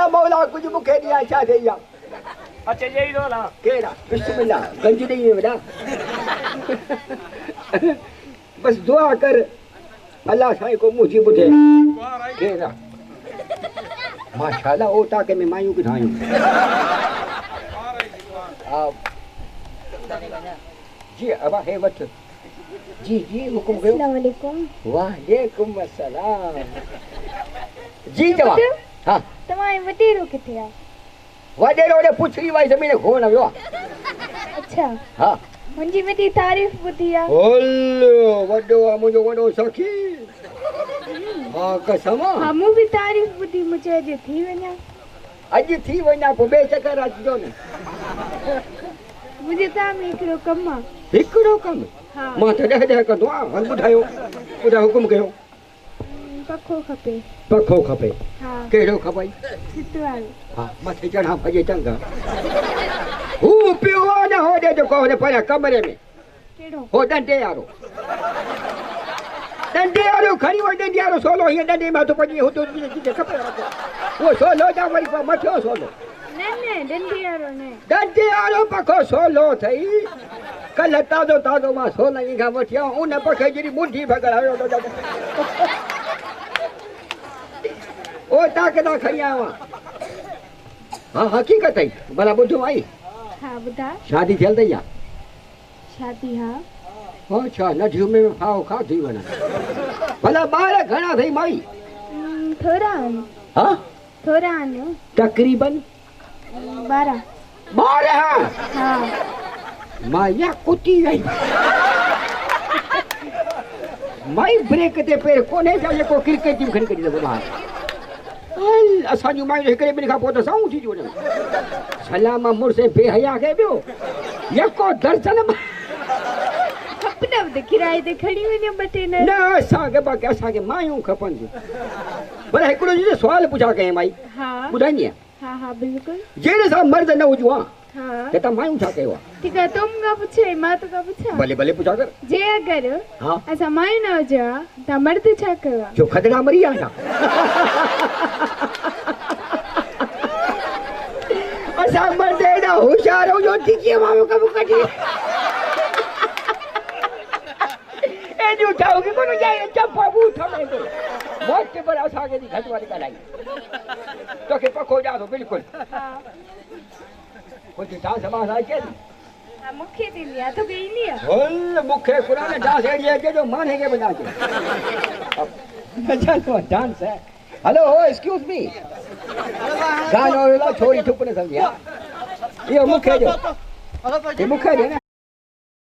या मौला कुछ मुखे दिया छा दे या अच्छा यही रोला केड़ा बिस्मिल्लाह गंज नहीं बेटा बस दुआ कर अल्लाह साईं को मुझी बुधे केड़ा माशाल्लाह ओ ताके में मायूं की ठायूं जी अब है वठ जी जी हुकुम कयो अस्सलाम वालेकुम वालेकुम अस्सलाम जी जवाब हां तमाए वडेरो किथे आ वडेरो ने पुछड़ी वाई जमीन खोन वियो अच्छा हां मुंजी वडी तारीफ बुधी आ ओलो वडो आ मुजो वडो सखी हां कसम हां मु भी तारीफ बुधी मुझे अज थी वना अज थी वना पो बे चक्कर अचजो न मुझे ता में एकड़ो कम आ हिकड़ो कम हां मां त दह कंदो आ हल बुधायो बुधा हुकुम कयो पखो खपे हां केड़ो खपई सितवाल हां मथे चढ़ा भजे चंगा हू पियो न हो दे जो को पर कमरे में केड़ो हो डंडे यारो खड़ी वो डंडे यारो सोलो ही डंडे में तो पजी हो तो जी खपे वो सोलो जा वरी को मथो सोलो ने डंडे यारो पखो सोलो थई कल ताजो मां सोना ई का वठियो उन पखे जरी मुंडी भगड़ायो तो ओ ताकदा खयावा हां हकीकत है भला बुझो आई हां बुधा शादी थियल तई या शादी हां अच्छा नदियों में खाओ खा थी वना भला बार घणा थई माई थोड़ा हां थोड़ा तकरीबन 12 हां माया कुटी गई माई ब्रेक ते पैर कोने जाने को क्रिकेट टीम खन करी दे बाहर हल असांजू माई हिकड़े बिन का पो त साऊ थी जो सलाम मुर्से बेहया के बियो यको दर्शन खपना दे किराए ते खड़ी वने बटे न असांखे बाक़ी असांखे मायूं खपनि पर हिकिड़ो जी सवाल पुछा कयां माई हां ॿुधाईंदीअ हां हां बिल्कुल जहिड़े सां मर्द न हुजूं हां हां त तव्हां मायूं छा कयो आहे ठीक है तुम का पूछे मां तो का पूछा भले भले पुछा कर जे अगर हां असा माई न हुजा त मर्द छा कयो जो खदड़ा मरी आ छा असां मर्द एॾा होशियार हुजो टिकीअ माण्हू कमु कढी एॾियूं ठाहूं की कोन जाए चंपा बूथ में तो मोट पर असांखे दी घटि वारी ॻाल्हाई तोखे पको ॾियां थो बिल्कुलु हां कुझु डांस मां अचे हां मुखे दिली आ तो गईंदी आ हल मूंखे क़ुरान डांस अहिड़ी अचे जो माने खे बि न अचे चलो डांस है हेलो एक्सक्यूज मी गानो छोरी चुप न समझिया इहो मूंखे जो ये मूंखे ॾे न